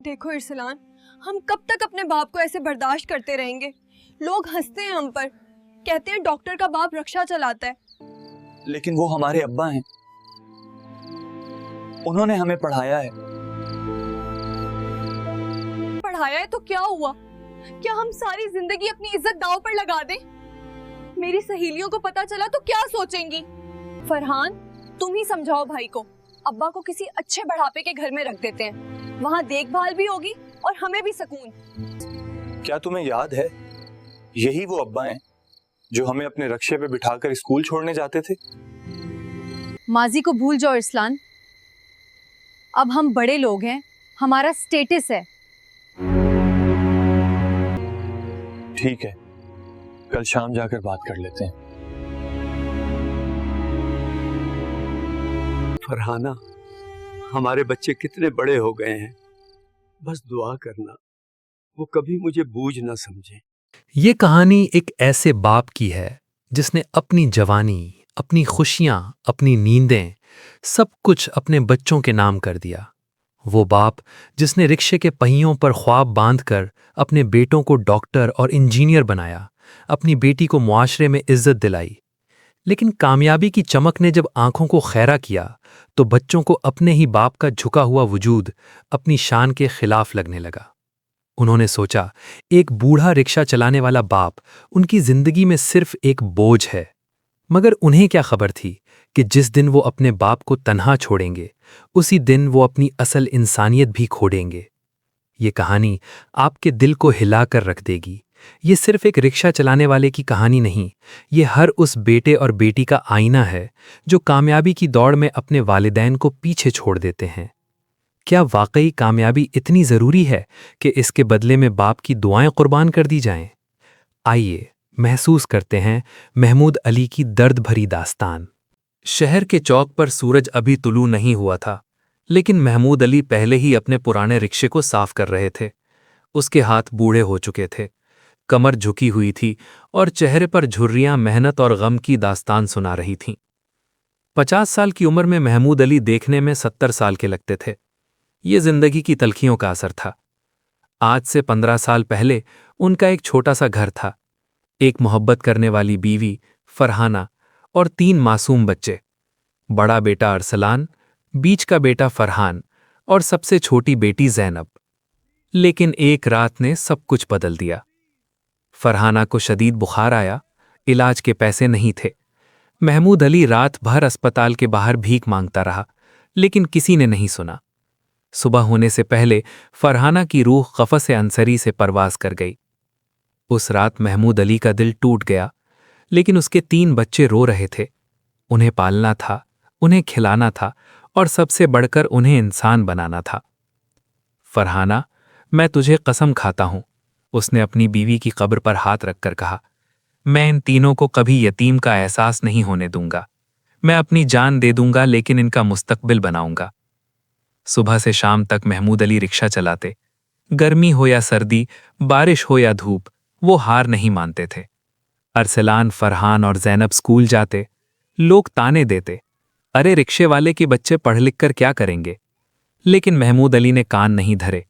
देखो इरसलान, हम कब तक अपने बाप को ऐसे बर्दाश्त करते रहेंगे। लोग हंसते हैं हम पर, कहते हैं डॉक्टर का बाप रक्षा चलाता है। लेकिन वो हमारे अब्बा हैं, उन्होंने हमें पढ़ाया है। पढ़ाया है तो क्या हुआ? क्या हम सारी जिंदगी अपनी इज्जत दांव पर लगा दें? मेरी सहेलियों को पता चला तो क्या सोचेंगी? फरहान, तुम ही समझाओ भाई को। अब्बा को किसी अच्छे बढ़ापे के घर में रख देते हैं, वहाँ देखभाल भी होगी और हमें भी सुकून। क्या तुम्हें याद है, यही वो अब्बा हैं जो हमें अपने रक्शे पे बिठाकर स्कूल छोड़ने जाते थे। माजी को भूल जाओ इरसलान, अब हम बड़े लोग हैं, हमारा स्टेटस है। ठीक है, कल शाम जाकर बात कर लेते हैं। फरहाना, हमारे बच्चे कितने बड़े हो गए हैं, बस दुआ करना वो कभी मुझे बूझ ना समझे। ये कहानी एक ऐसे बाप की है जिसने अपनी जवानी, अपनी खुशियां, अपनी नींदें, सब कुछ अपने बच्चों के नाम कर दिया। वो बाप जिसने रिक्शे के पहियों पर ख्वाब बांधकर अपने बेटों को डॉक्टर और इंजीनियर बनाया, अपनी बेटी को मुआशरे में इज्जत दिलाई। लेकिन कामयाबी की चमक ने जब आंखों को खैरा किया तो बच्चों को अपने ही बाप का झुका हुआ वजूद अपनी शान के खिलाफ लगने लगा। उन्होंने सोचा, एक बूढ़ा रिक्शा चलाने वाला बाप उनकी जिंदगी में सिर्फ एक बोझ है। मगर उन्हें क्या खबर थी कि जिस दिन वो अपने बाप को तन्हा छोड़ेंगे, उसी दिन वो अपनी असल इंसानियत भी खो देंगे। ये कहानी आपके दिल को हिलाकर रख देगी। ये सिर्फ एक रिक्शा चलाने वाले की कहानी नहीं, ये हर उस बेटे और बेटी का आईना है जो कामयाबी की दौड़ में अपने वालिदैन को पीछे छोड़ देते हैं। क्या वाकई कामयाबी इतनी ज़रूरी है कि इसके बदले में बाप की दुआएं कुर्बान कर दी जाएं? आइए महसूस करते हैं महमूद अली की दर्द भरी दास्तान। शहर के चौक पर सूरज अभी तुलू नहीं हुआ था, लेकिन महमूद अली पहले ही अपने पुराने रिक्शे को साफ कर रहे थे। उसके हाथ बूढ़े हो चुके थे, कमर झुकी हुई थी और चेहरे पर झुर्रियां मेहनत और गम की दास्तान सुना रही थीं। 50 साल की उम्र में महमूद अली देखने में 70 साल के लगते थे। ये जिंदगी की तलखियों का असर था। आज से 15 साल पहले उनका एक छोटा सा घर था, एक मोहब्बत करने वाली बीवी फरहाना और 3 मासूम बच्चे। बड़ा बेटा अरसलान, बीच का बेटा फरहान और सबसे छोटी बेटी ज़ैनब। लेकिन एक रात ने सब कुछ बदल दिया। फरहाना को शदीद बुखार आया, इलाज के पैसे नहीं थे। महमूद अली रात भर अस्पताल के बाहर भीख मांगता रहा, लेकिन किसी ने नहीं सुना। सुबह होने से पहले फरहाना की रूह क़फ़स अंसरी से परवास कर गई। उस रात महमूद अली का दिल टूट गया, लेकिन उसके 3 बच्चे रो रहे थे। उन्हें पालना था, उन्हें खिलाना था और सबसे बढ़कर उन्हें इंसान बनाना था। फरहाना, मैं तुझे कसम खाता हूं, उसने अपनी बीवी की कब्र पर हाथ रखकर कहा, मैं इन तीनों को कभी यतीम का एहसास नहीं होने दूंगा। मैं अपनी जान दे दूंगा, लेकिन इनका मुस्तकबिल बनाऊंगा। सुबह से शाम तक महमूद अली रिक्शा चलाते। गर्मी हो या सर्दी, बारिश हो या धूप, वो हार नहीं मानते थे। अरसलान, फरहान और ज़ैनब स्कूल जाते। लोग ताने देते, अरे रिक्शे वाले के बच्चे पढ़ लिख कर क्या करेंगे? लेकिन महमूद अली ने कान नहीं धरे।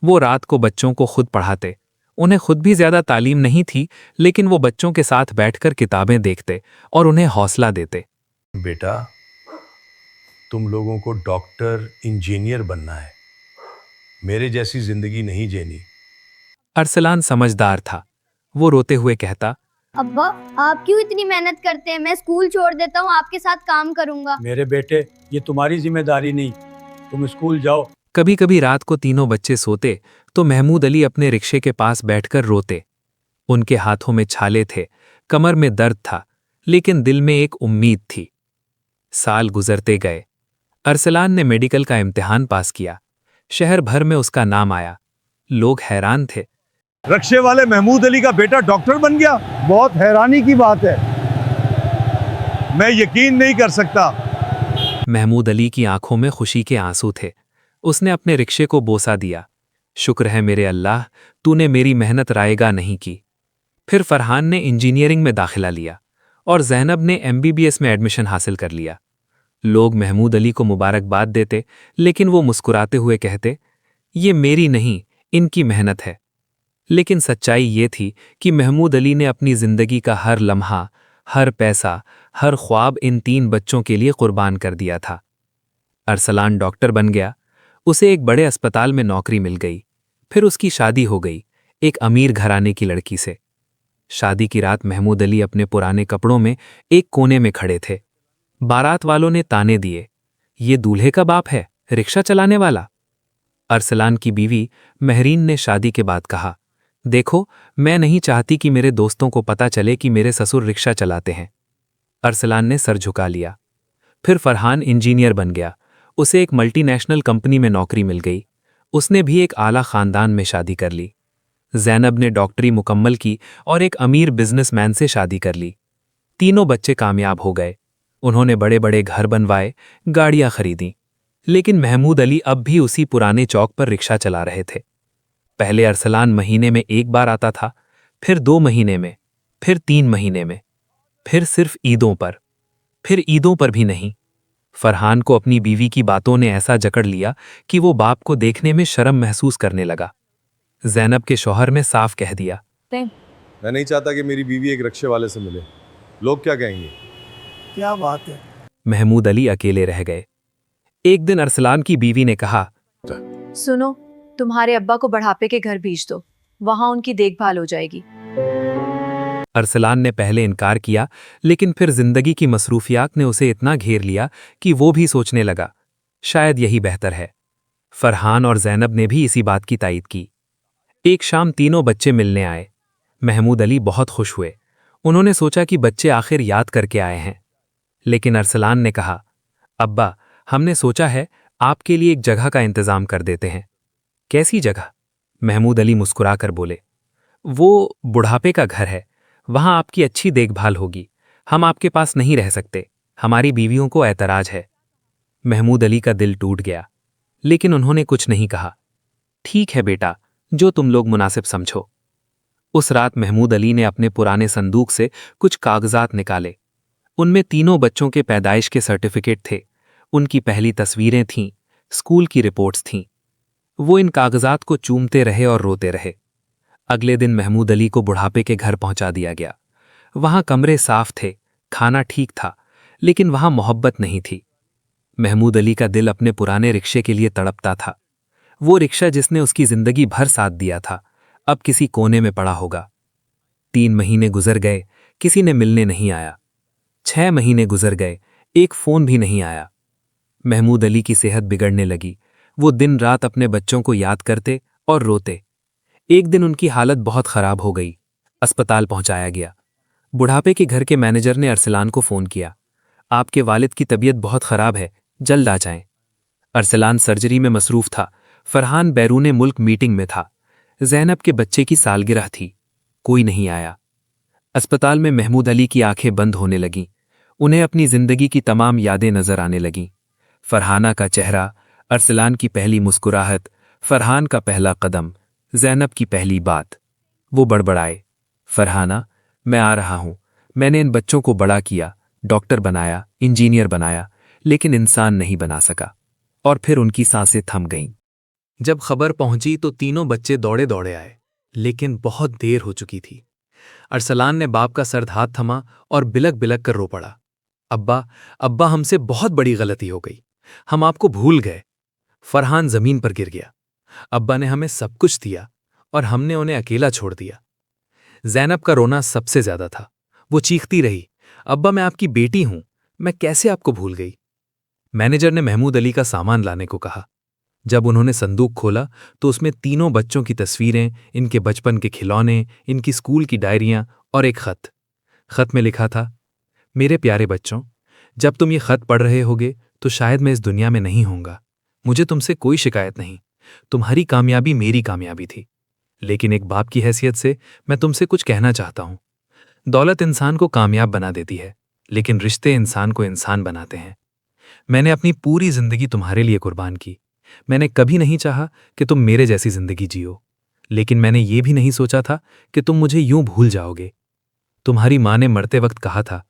वो रात को बच्चों को खुद पढ़ाते। उन्हें खुद भी ज्यादा तालीम नहीं थी, लेकिन वो बच्चों के साथ बैठकर किताबें देखते और उन्हें हौसला देते। बेटा, तुम लोगों को डॉक्टर, इंजीनियर बनना है, मेरे जैसी जिंदगी नहीं जीनी। अरसलान समझदार था। वो रोते हुए कहता, अब्बा, आप क्यों इतनी मेहनत करते हैं? मैं स्कूल छोड़ देता हूँ, आपके साथ काम करूंगा। मेरे बेटे, ये तुम्हारी जिम्मेदारी नहीं, तुम स्कूल जाओ। कभी कभी रात को तीनों बच्चे सोते तो महमूद अली अपने रिक्शे के पास बैठकर रोते। उनके हाथों में छाले थे, कमर में दर्द था, लेकिन दिल में एक उम्मीद थी। साल गुजरते गए। अरसलान ने मेडिकल का इम्तिहान पास किया। शहर भर में उसका नाम आया। लोग हैरान थे, रिक्शे वाले महमूद अली का बेटा डॉक्टर बन गया, बहुत हैरानी की बात है, मैं यकीन नहीं कर सकता। महमूद अली की आंखों में खुशी के आंसू थे। उसने अपने रिक्शे को बोसा दिया, शुक्र है मेरे अल्लाह, तूने मेरी मेहनत रायगा नहीं की। फिर फरहान ने इंजीनियरिंग में दाखिला लिया और ज़ैनब ने MBBS में एडमिशन हासिल कर लिया। लोग महमूद अली को मुबारकबाद देते, लेकिन वो मुस्कुराते हुए कहते, ये मेरी नहीं, इनकी मेहनत है। लेकिन सच्चाई ये थी कि महमूद अली ने अपनी जिंदगी का हर लम्हा, हर पैसा, हर ख्वाब इन 3 बच्चों के लिए कुर्बान कर दिया था। अरसलान डॉक्टर बन गया, उसे एक बड़े अस्पताल में नौकरी मिल गई, फिर उसकी शादी हो गई एक अमीर घराने की लड़की से। शादी की रात महमूद अली अपने पुराने कपड़ों में एक कोने में खड़े थे। बारात वालों ने ताने दिए, ये दूल्हे का बाप है, रिक्शा चलाने वाला। अरसलान की बीवी महरीन ने शादी के बाद कहा, देखो, मैं नहीं चाहती कि मेरे दोस्तों को पता चले कि मेरे ससुर रिक्शा चलाते हैं। अरसलान ने सर झुका लिया। फिर फरहान इंजीनियर बन गया, उसे एक मल्टीनेशनल कंपनी में नौकरी मिल गई। उसने भी एक आला खानदान में शादी कर ली। ज़ैनब ने डॉक्टरी मुकम्मल की और एक अमीर बिजनेसमैन से शादी कर ली। तीनों बच्चे कामयाब हो गए। उन्होंने बड़े बड़े घर बनवाए, गाड़ियां खरीदीं। लेकिन महमूद अली अब भी उसी पुराने चौक पर रिक्शा चला रहे थे। पहले अरसलान महीने में 1 बार आता था, फिर 2 महीने में, फिर 3 महीने में, फिर सिर्फ ईदों पर, फिर ईदों पर भी नहीं। फरहान को अपनी बीवी की बातों ने ऐसा जकड़ लिया कि वो बाप को देखने में शर्म महसूस करने लगा। ज़ैनब के शौहर ने साफ कह दिया, मैं नहीं चाहता कि मेरी बीवी एक रिक्शे वाले से मिले, लोग क्या कहेंगे। क्या बात है। महमूद अली अकेले रह गए। एक दिन अरसलान की बीवी ने कहा, सुनो, तुम्हारे अब्बा को बढ़ापे के घर भेज दो, वहां उनकी देखभाल हो जाएगी। अरसलान ने पहले इनकार किया, लेकिन फिर जिंदगी की मसरूफियात ने उसे इतना घेर लिया कि वो भी सोचने लगा, शायद यही बेहतर है। फरहान और ज़ैनब ने भी इसी बात की तायीद की। एक शाम तीनों बच्चे मिलने आए। महमूद अली बहुत खुश हुए। उन्होंने सोचा कि बच्चे आखिर याद करके आए हैं। लेकिन अरसलान ने कहा, अब्बा, हमने सोचा है आपके लिए एक जगह का इंतजाम कर देते हैं। कैसी जगह? महमूद अली मुस्कुराकर बोले, वो बुढ़ापे का घर है, वहां आपकी अच्छी देखभाल होगी। हम आपके पास नहीं रह सकते, हमारी बीवियों को ऐतराज है। महमूद अली का दिल टूट गया, लेकिन उन्होंने कुछ नहीं कहा। ठीक है बेटा, जो तुम लोग मुनासिब समझो। उस रात महमूद अली ने अपने पुराने संदूक से कुछ कागजात निकाले। उनमें तीनों बच्चों के पैदाइश के सर्टिफिकेट थे, उनकी पहली तस्वीरें थीं, स्कूल की रिपोर्ट्स थीं। वो इन कागजात को चूमते रहे और रोते रहे। अगले दिन महमूद अली को बुढ़ापे के घर पहुंचा दिया गया। वहां कमरे साफ थे, खाना ठीक था, लेकिन वहां मोहब्बत नहीं थी। महमूद अली का दिल अपने पुराने रिक्शे के लिए तड़पता था। वो रिक्शा जिसने उसकी जिंदगी भर साथ दिया था, अब किसी कोने में पड़ा होगा। 3 महीने गुजर गए, किसी ने मिलने नहीं आया। 6 महीने गुजर गए, एक फोन भी नहीं आया। महमूद अली की सेहत बिगड़ने लगी। वो दिन रात अपने बच्चों को याद करते और रोते। एक दिन उनकी हालत बहुत खराब हो गई। अस्पताल पहुंचाया गया। बुढ़ापे के घर के मैनेजर ने अरसलान को फोन किया, आपके वालिद की तबीयत बहुत खराब है, जल्द आ जाएं। अरसलान सर्जरी में मसरूफ था। फरहान बैरूने मुल्क मीटिंग में था। ज़ैनब के बच्चे की सालगिरह थी। कोई नहीं आया। अस्पताल में महमूद अली की आंखें बंद होने लगीं। उन्हें अपनी जिंदगी की तमाम यादें नजर आने लगीं। फरहाना का चेहरा, अरसलान की पहली मुस्कुराहट, फरहान का पहला कदम, ज़ैनब की पहली बात। वो बड़बड़ाए, फरहाना, मैं आ रहा हूं। मैंने इन बच्चों को बड़ा किया, डॉक्टर बनाया, इंजीनियर बनाया, लेकिन इंसान नहीं बना सका। और फिर उनकी सांसें थम गईं। जब खबर पहुंची तो तीनों बच्चे दौड़े दौड़े आए, लेकिन बहुत देर हो चुकी थी। अरसलान ने बाप का सर हाथ थमा और बिलक बिलक कर रो पड़ा, अब्बा, अब्बा, हमसे बहुत बड़ी गलती हो गई, हम आपको भूल गए। फरहान जमीन पर गिर गया। अब्बा ने हमें सब कुछ दिया और हमने उन्हें अकेला छोड़ दिया। ज़ैनब का रोना सबसे ज्यादा था। वो चीखती रही, अब्बा, मैं आपकी बेटी हूं, मैं कैसे आपको भूल गई। मैनेजर ने महमूद अली का सामान लाने को कहा। जब उन्होंने संदूक खोला तो उसमें तीनों बच्चों की तस्वीरें, इनके बचपन के खिलौने, इनकी स्कूल की डायरियां और एक खत। खत में लिखा था, मेरे प्यारे बच्चों, जब तुम ये खत पढ़ रहे होगे तो शायद मैं इस दुनिया में नहीं होऊंगा। मुझे तुमसे कोई शिकायत नहीं, तुम्हारी कामयाबी मेरी कामयाबी थी। लेकिन एक बाप की हैसियत से मैं तुमसे कुछ कहना चाहता हूं। दौलत इंसान को कामयाब बना देती है, लेकिन रिश्ते इंसान को इंसान बनाते हैं। मैंने अपनी पूरी जिंदगी तुम्हारे लिए कुर्बान की। मैंने कभी नहीं चाहा कि तुम मेरे जैसी जिंदगी जियो, लेकिन मैंने ये भी नहीं सोचा था कि तुम मुझे यूं भूल जाओगे। तुम्हारी माँ ने मरते वक्त कहा था,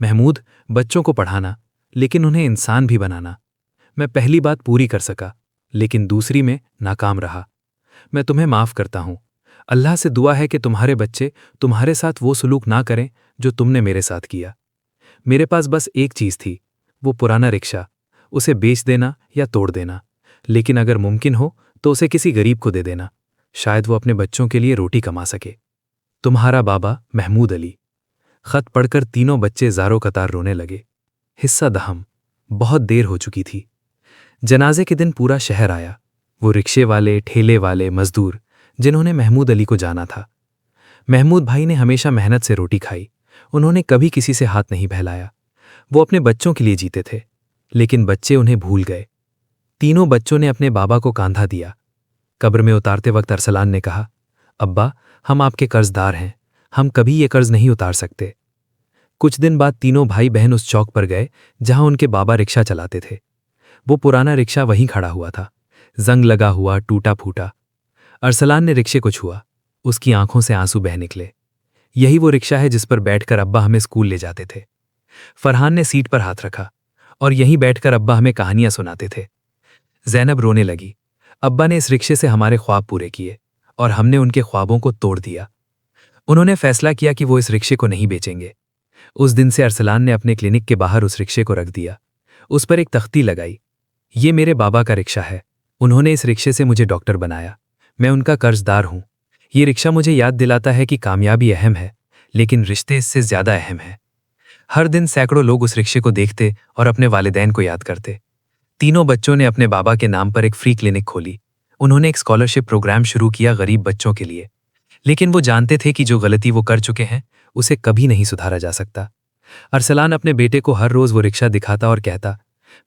महमूद, बच्चों को पढ़ाना, लेकिन उन्हें इंसान भी बनाना। मैं पहली बात पूरी कर सका, लेकिन दूसरी में नाकाम रहा। मैं तुम्हें माफ़ करता हूँ। अल्लाह से दुआ है कि तुम्हारे बच्चे तुम्हारे साथ वो सलूक ना करें जो तुमने मेरे साथ किया। मेरे पास बस एक चीज़ थी, वो पुराना रिक्शा। उसे बेच देना या तोड़ देना, लेकिन अगर मुमकिन हो तो उसे किसी गरीब को दे देना, शायद वो अपने बच्चों के लिए रोटी कमा सके। तुम्हारा बाबा महमूद अली। खत पढ़कर तीनों बच्चे ज़ारो कतार रोने लगे। हिस्सा दहम। बहुत देर हो चुकी थी। जनाजे के दिन पूरा शहर आया। वो रिक्शे वाले, ठेले वाले, मजदूर जिन्होंने महमूद अली को जाना था। महमूद भाई ने हमेशा मेहनत से रोटी खाई। उन्होंने कभी किसी से हाथ नहीं बहलाया। वो अपने बच्चों के लिए जीते थे, लेकिन बच्चे उन्हें भूल गए। तीनों बच्चों ने अपने बाबा को कांधा दिया। कब्र में उतारते वक्त अरसलान ने कहा, अब्बा, हम आपके कर्जदार हैं, हम कभी ये कर्ज नहीं उतार सकते। कुछ दिन बाद तीनों भाई बहन उस चौक पर गए जहां उनके बाबा रिक्शा चलाते थे। वो पुराना रिक्शा वहीं खड़ा हुआ था, जंग लगा हुआ, टूटा फूटा। अरसलान ने रिक्शे को छुआ। उसकी आंखों से आंसू बह निकले। यही वो रिक्शा है जिस पर बैठकर अब्बा हमें स्कूल ले जाते थे। फरहान ने सीट पर हाथ रखा और यहीं बैठकर अब्बा हमें कहानियां सुनाते थे। ज़ैनब रोने लगी। अब्बा ने इस रिक्शे से हमारे ख्वाब पूरे किए और हमने उनके ख्वाबों को तोड़ दिया। उन्होंने फैसला किया कि वो इस रिक्शे को नहीं बेचेंगे। उस दिन से अरसलान ने अपने क्लिनिक के बाहर उस रिक्शे को रख दिया। उस पर एक तख्ती लगाई, ये मेरे बाबा का रिक्शा है, उन्होंने इस रिक्शे से मुझे डॉक्टर बनाया, मैं उनका कर्जदार हूं। ये रिक्शा मुझे याद दिलाता है कि कामयाबी अहम है, लेकिन रिश्ते इससे ज्यादा अहम है। हर दिन सैकड़ों लोग उस रिक्शे को देखते और अपने वालिदैन को याद करते। तीनों बच्चों ने अपने बाबा के नाम पर एक फ्री क्लिनिक खोली। उन्होंने एक स्कॉलरशिप प्रोग्राम शुरू किया गरीब बच्चों के लिए, लेकिन वो जानते थे कि जो गलती वो कर चुके हैं उसे कभी नहीं सुधारा जा सकता। अरसलान अपने बेटे को हर रोज वो रिक्शा दिखाता और कहता,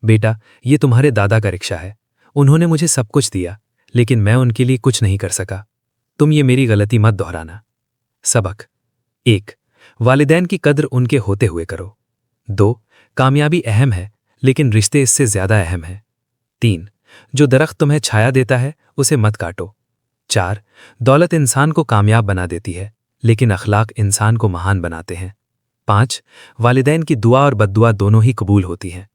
बेटा, ये तुम्हारे दादा का रिक्शा है, उन्होंने मुझे सब कुछ दिया, लेकिन मैं उनके लिए कुछ नहीं कर सका। तुम ये मेरी गलती मत दोहराना। सबक: 1. वालिदैन की कद्र उनके होते हुए करो। 2. कामयाबी अहम है, लेकिन रिश्ते इससे ज्यादा अहम है। 3. जो दरख्त तुम्हें छाया देता है उसे मत काटो। 4. दौलत इंसान को कामयाब बना देती है, लेकिन अखलाक इंसान को महान बनाते हैं। 5. वालिदैन की दुआ और बद्दुआ दोनों ही कबूल होती हैं।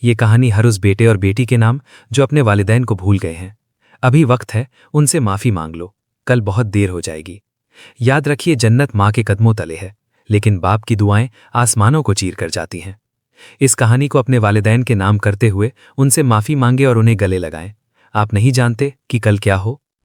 ये कहानी हर उस बेटे और बेटी के नाम जो अपने वालिदैन को भूल गए हैं। अभी वक्त है, उनसे माफ़ी मांग लो, कल बहुत देर हो जाएगी। याद रखिए, जन्नत माँ के कदमों तले है, लेकिन बाप की दुआएं आसमानों को चीर कर जाती हैं। इस कहानी को अपने वालिदैन के नाम करते हुए उनसे माफ़ी मांगे और उन्हें गले लगाएं। आप नहीं जानते कि कल क्या हो।